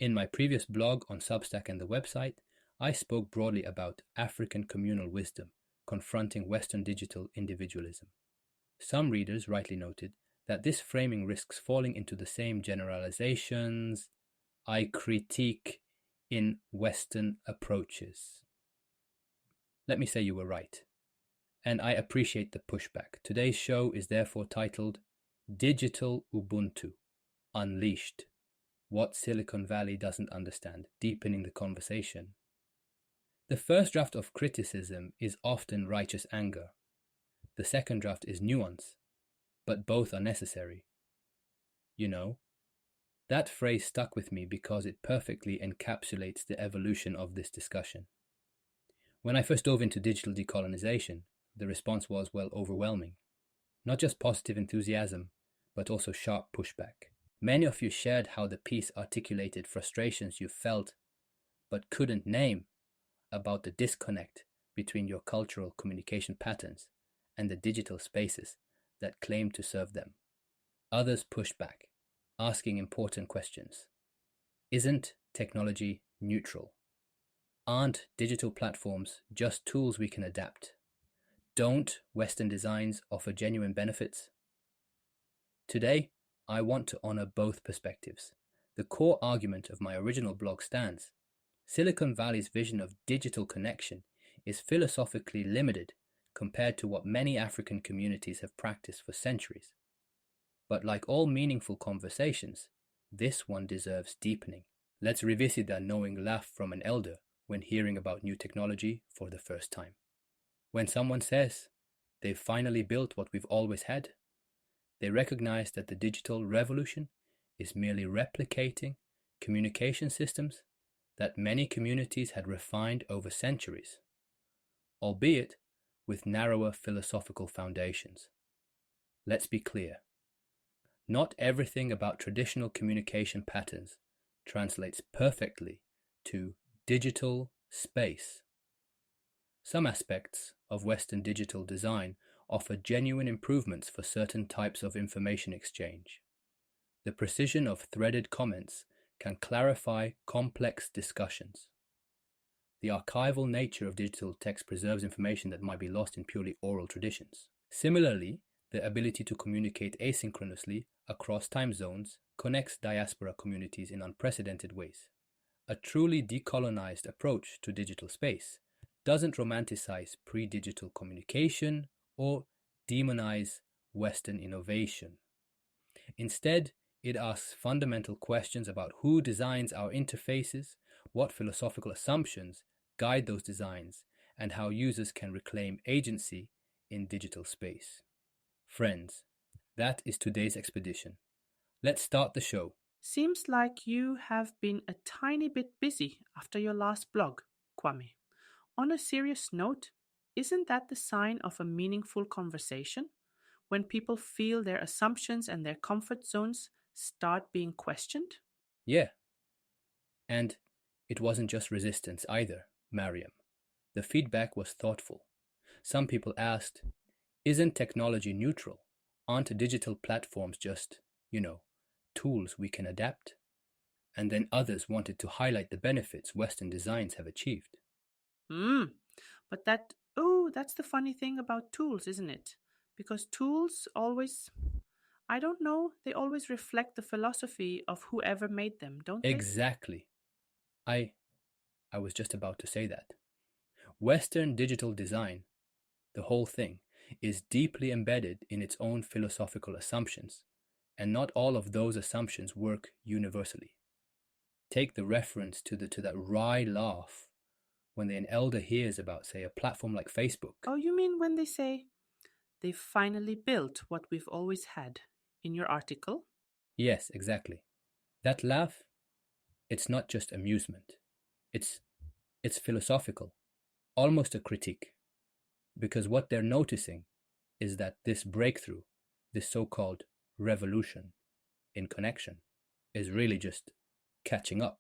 In my previous blog on Substack and the website, I spoke broadly about African communal wisdom confronting Western digital individualism. Some readers rightly noted that this framing risks falling into the same generalizations I critique in Western approaches. Let me say you were right, and I appreciate the pushback. Today's show is therefore titled Digital Ubuntu Unleashed, What Silicon Valley Doesn't Understand, Deepening the Conversation. The first draft of criticism is often righteous anger. The second draft is nuance, but both are necessary. You know, that phrase stuck with me because it perfectly encapsulates the evolution of this discussion. When I first dove into digital decolonization, the response was, well, overwhelming. Not just positive enthusiasm, but also sharp pushback. Many of you shared how the piece articulated frustrations you felt but couldn't name about the disconnect between your cultural communication patterns and the digital spaces that claim to serve them. Others pushed back, asking important questions. Isn't technology neutral? Aren't digital platforms just tools we can adapt? Don't Western designs offer genuine benefits? Today, I want to honor both perspectives. The core argument of my original blog stands. Silicon Valley's vision of digital connection is philosophically limited compared to what many African communities have practiced for centuries. But like all meaningful conversations, this one deserves deepening. Let's revisit that knowing laugh from an elder when hearing about new technology for the first time. When someone says they've finally built what we've always had, they recognize that the digital revolution is merely replicating communication systems that many communities had refined over centuries, albeit with narrower philosophical foundations. Let's be clear. Not everything about traditional communication patterns translates perfectly to digital space. Some aspects of Western digital design offer genuine improvements for certain types of information exchange. The precision of threaded comments can clarify complex discussions. The archival nature of digital text preserves information that might be lost in purely oral traditions. Similarly, the ability to communicate asynchronously across time zones connects diaspora communities in unprecedented ways. A truly decolonized approach to digital space doesn't romanticize pre-digital communication or demonize Western innovation. Instead, it asks fundamental questions about who designs our interfaces, what philosophical assumptions guide those designs, and how users can reclaim agency in digital space. Friends, that is today's expedition. Let's start the show. Seems like you have been a tiny bit busy after your last blog, Kwame. On a serious note, isn't that the sign of a meaningful conversation? When people feel their assumptions and their comfort zones start being questioned? Yeah. And it wasn't just resistance either, Mariam. The feedback was thoughtful. Some people asked, isn't technology neutral? Aren't digital platforms just, tools we can adapt? And then others wanted to highlight the benefits Western designs have achieved. But that's the funny thing about tools, isn't it? Because tools always, I don't know, they always reflect the philosophy of whoever made them, don't they? Exactly. I was just about to say that. Western digital design, the whole thing, is deeply embedded in its own philosophical assumptions, and not all of those assumptions work universally. Take the reference to that wry laugh when an elder hears about, say, a platform like Facebook. Oh, you mean when they say, they've finally built what we've always had, in your article? Yes, exactly. That laugh, it's not just amusement. It's philosophical, almost a critique. Because what they're noticing is that this breakthrough, this so-called revolution in connection, is really just catching up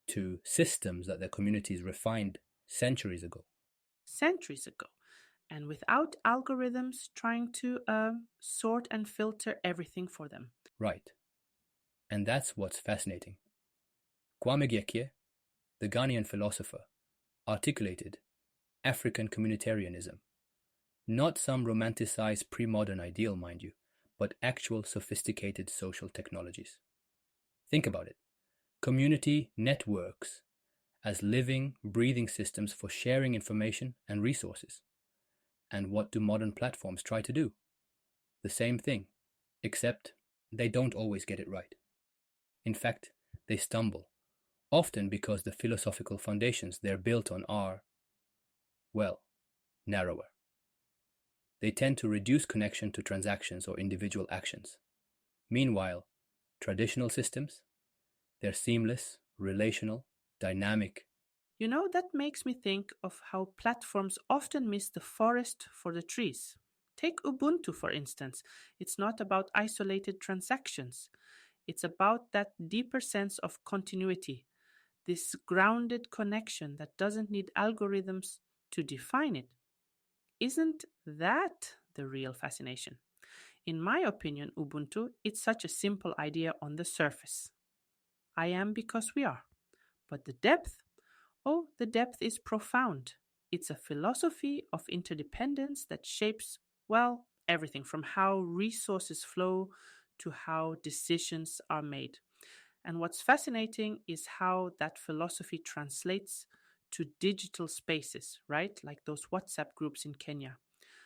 to systems that their communities refined centuries ago. Centuries ago. And without algorithms trying to sort and filter everything for them. Right. And that's what's fascinating. Kwame Gyekye, the Ghanaian philosopher, articulated African communitarianism. Not some romanticized pre-modern ideal, mind you, but actual sophisticated social technologies. Think about it. Community networks as living, breathing systems for sharing information and resources. And what do modern platforms try to do? The same thing, except they don't always get it right. In fact, they stumble, often because the philosophical foundations they're built on are, well, narrower. They tend to reduce connection to transactions or individual actions. Meanwhile, traditional systems, they're seamless, relational, dynamic. You know, that makes me think of how platforms often miss the forest for the trees. Take Ubuntu, for instance. It's not about isolated transactions, it's about that deeper sense of continuity, this grounded connection that doesn't need algorithms to define it. Isn't that the real fascination? In my opinion, Ubuntu, it's such a simple idea on the surface. I am because we are. But the depth, oh, the depth is profound. It's a philosophy of interdependence that shapes, well, everything from how resources flow to how decisions are made. And what's fascinating is how that philosophy translates to digital spaces, right? Like those WhatsApp groups in Kenya.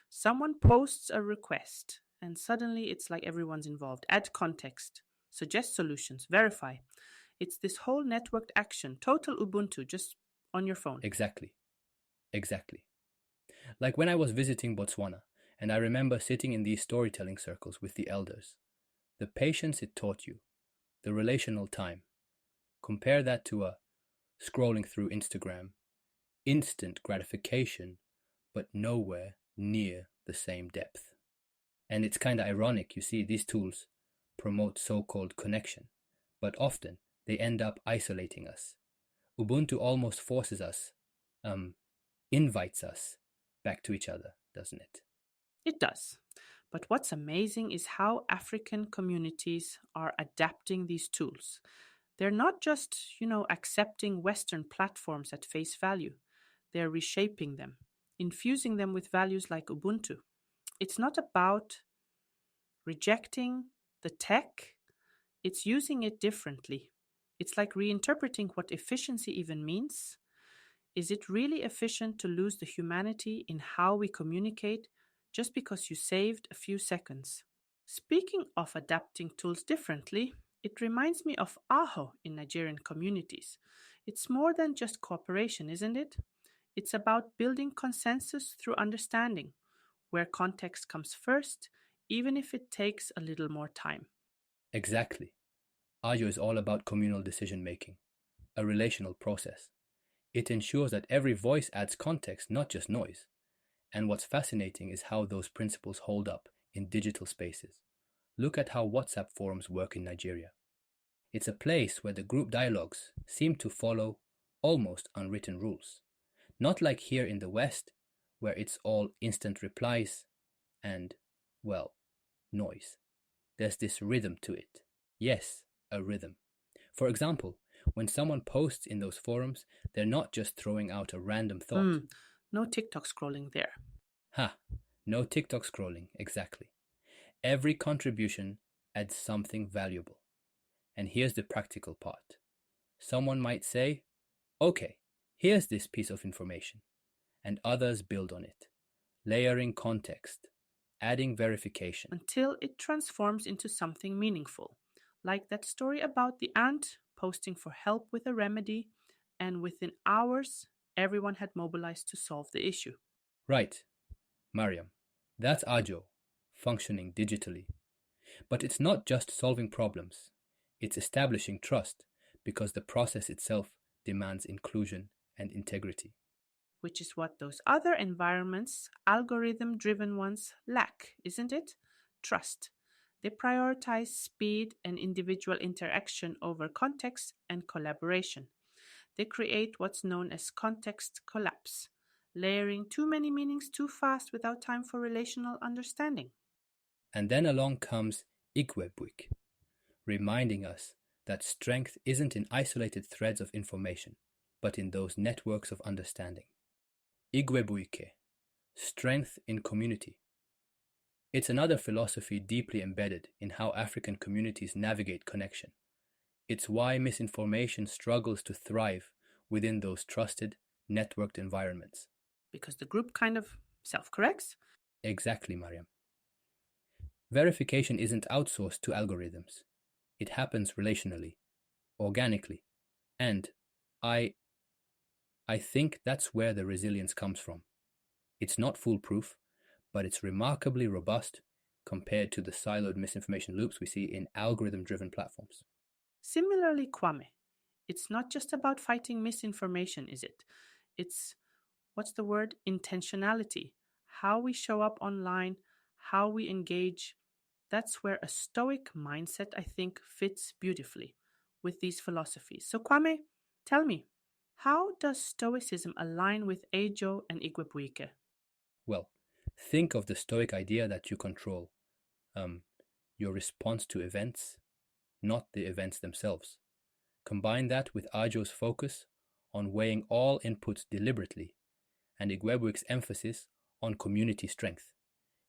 Someone posts a request, and suddenly it's like everyone's involved. Add context, suggest solutions, verify. It's this whole networked action, total Ubuntu, just on your phone. Exactly. Like when I was visiting Botswana, and I remember sitting in these storytelling circles with the elders. The patience it taught you, the relational time. Compare that to a scrolling through Instagram, instant gratification, but nowhere near the same depth. And it's kind of ironic, you see, these tools promote so-called connection, but often they end up isolating us. Ubuntu almost forces us, invites us back to each other, doesn't it? It does. But what's amazing is how African communities are adapting these tools. They're not just, accepting Western platforms at face value. They're reshaping them, infusing them with values like Ubuntu. It's not about rejecting the tech, it's using it differently. It's like reinterpreting what efficiency even means. Is it really efficient to lose the humanity in how we communicate just because you saved a few seconds? Speaking of adapting tools differently, it reminds me of Aho in Nigerian communities. It's more than just cooperation, isn't it? It's about building consensus through understanding, where context comes first, even if it takes a little more time. Exactly. Ajo is all about communal decision making, a relational process. It ensures that every voice adds context, not just noise. And what's fascinating is how those principles hold up in digital spaces. Look at how WhatsApp forums work in Nigeria. It's a place where the group dialogues seem to follow almost unwritten rules. Not like here in the West, where it's all instant replies and, well, noise. There's this rhythm to it. Yes, a rhythm. For example, when someone posts in those forums, they're not just throwing out a random thought. No TikTok scrolling there. No TikTok scrolling, exactly. Every contribution adds something valuable. And here's the practical part. Someone might say, okay, here's this piece of information, and others build on it, layering context, adding verification. Until it transforms into something meaningful, like that story about the ant posting for help with a remedy, and within hours, everyone had mobilized to solve the issue. Right, Mariam, that's Ajo, functioning digitally. But it's not just solving problems, it's establishing trust, because the process itself demands inclusion and integrity. Which is what those other environments, algorithm driven ones, lack, isn't it? Trust. They prioritize speed and individual interaction over context and collaboration. They create what's known as context collapse, layering too many meanings too fast without time for relational understanding. And then along comes Igwebuik, reminding us that strength isn't in isolated threads of information, but in those networks of understanding. Igwebuike, strength in community. It's another philosophy deeply embedded in how African communities navigate connection. It's why misinformation struggles to thrive within those trusted, networked environments. Because the group kind of self-corrects? Exactly, Mariam. Verification isn't outsourced to algorithms. It happens relationally, organically, and I think that's where the resilience comes from. It's not foolproof, but it's remarkably robust compared to the siloed misinformation loops we see in algorithm-driven platforms. Similarly, Kwame, it's not just about fighting misinformation, is it? It's, what's the word? Intentionality. How we show up online, how we engage. That's where a stoic mindset, I think, fits beautifully with these philosophies. So, Kwame, tell me, how does Stoicism align with Ejo and Igwebuike? Well, think of the Stoic idea that you control your response to events, not the events themselves. Combine that with Ajo's focus on weighing all inputs deliberately and Igwebuike's emphasis on community strength.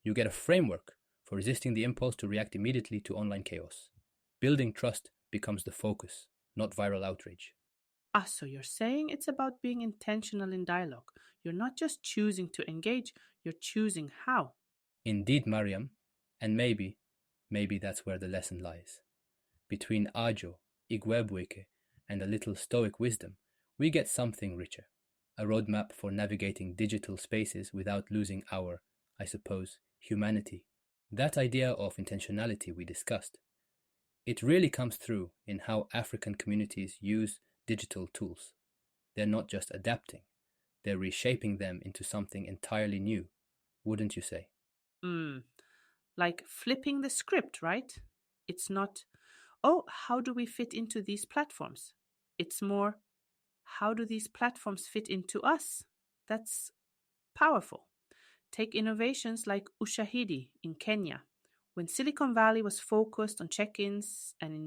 You get a framework for resisting the impulse to react immediately to online chaos. Building trust becomes the focus, not viral outrage. Ah, so you're saying it's about being intentional in dialogue. You're not just choosing to engage, you're choosing how. Indeed, Mariam, and maybe that's where the lesson lies. Between Ajo, Igwebuike, and a little Stoic wisdom, we get something richer. A roadmap for navigating digital spaces without losing our, I suppose, humanity. That idea of intentionality we discussed, it really comes through in how African communities use digital tools. They're not just adapting, they're reshaping them into something entirely new, wouldn't you say? Hmm, like flipping the script, right? It's not, oh, how do we fit into these platforms? It's more, how do these platforms fit into us? That's powerful. Take innovations like Ushahidi in Kenya. When Silicon Valley was focused on check ins and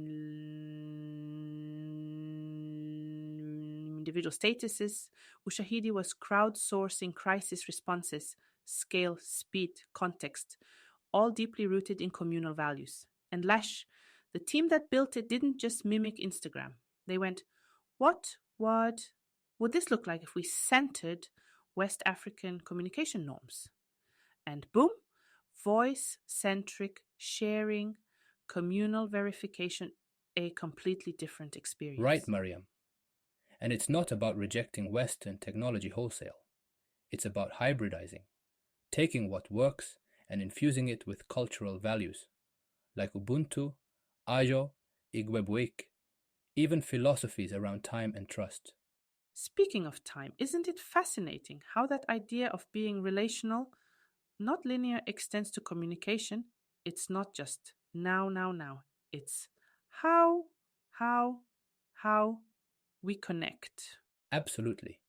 individual statuses, Ushahidi was crowdsourcing crisis responses, scale, speed, context, all deeply rooted in communal values. And Lash, the team that built it, didn't just mimic Instagram. They went, what would this look like if we centered West African communication norms? And boom, voice centric sharing, communal verification, a completely different experience. Right, Mariam. And it's not about rejecting Western technology wholesale. It's about hybridizing, taking what works and infusing it with cultural values, like Ubuntu, Ajo, Igwebuike, even philosophies around time and trust. Speaking of time, isn't it fascinating how that idea of being relational, not linear, extends to communication? It's not just now. It's how, how, how we connect. Absolutely.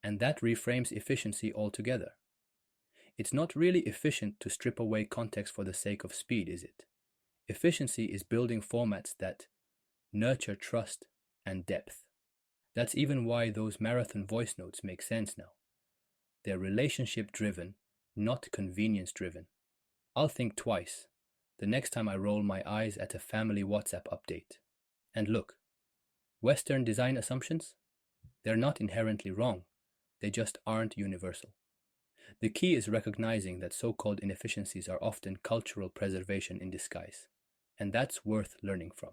And that reframes efficiency altogether. It's not really efficient to strip away context for the sake of speed, is it? Efficiency is building formats that nurture trust and depth. That's even why those marathon voice notes make sense now. They're relationship driven, not convenience driven. I'll think twice the next time I roll my eyes at a family WhatsApp update. And look, Western design assumptions? They're not inherently wrong, they just aren't universal. The key is recognizing that so-called inefficiencies are often cultural preservation in disguise, and that's worth learning from.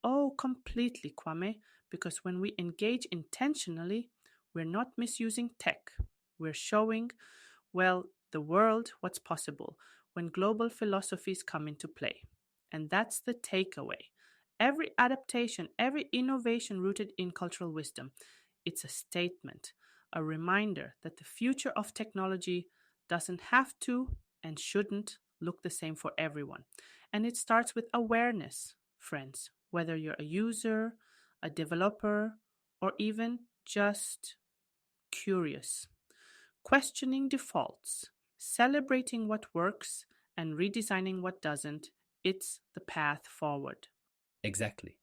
Oh, completely, Kwame, because when we engage intentionally, we're not misusing tech. We're showing, well, the world what's possible when global philosophies come into play. And that's the takeaway. Every adaptation, every innovation rooted in cultural wisdom, it's a statement, a reminder that the future of technology doesn't have to and shouldn't look the same for everyone. And it starts with awareness, friends, whether you're a user, a developer, or even just curious. Questioning defaults, celebrating what works, and redesigning what doesn't, it's the path forward. Exactly.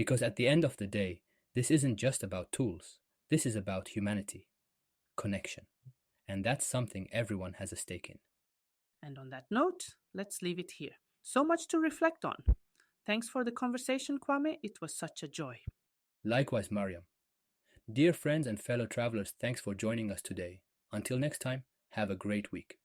Because at the end of the day, this isn't just about tools. This is about humanity, connection. And that's something everyone has a stake in. And on that note, let's leave it here. So much to reflect on. Thanks for the conversation, Kwame. It was such a joy. Likewise, Mariam. Dear friends and fellow travelers, thanks for joining us today. Until next time, have a great week.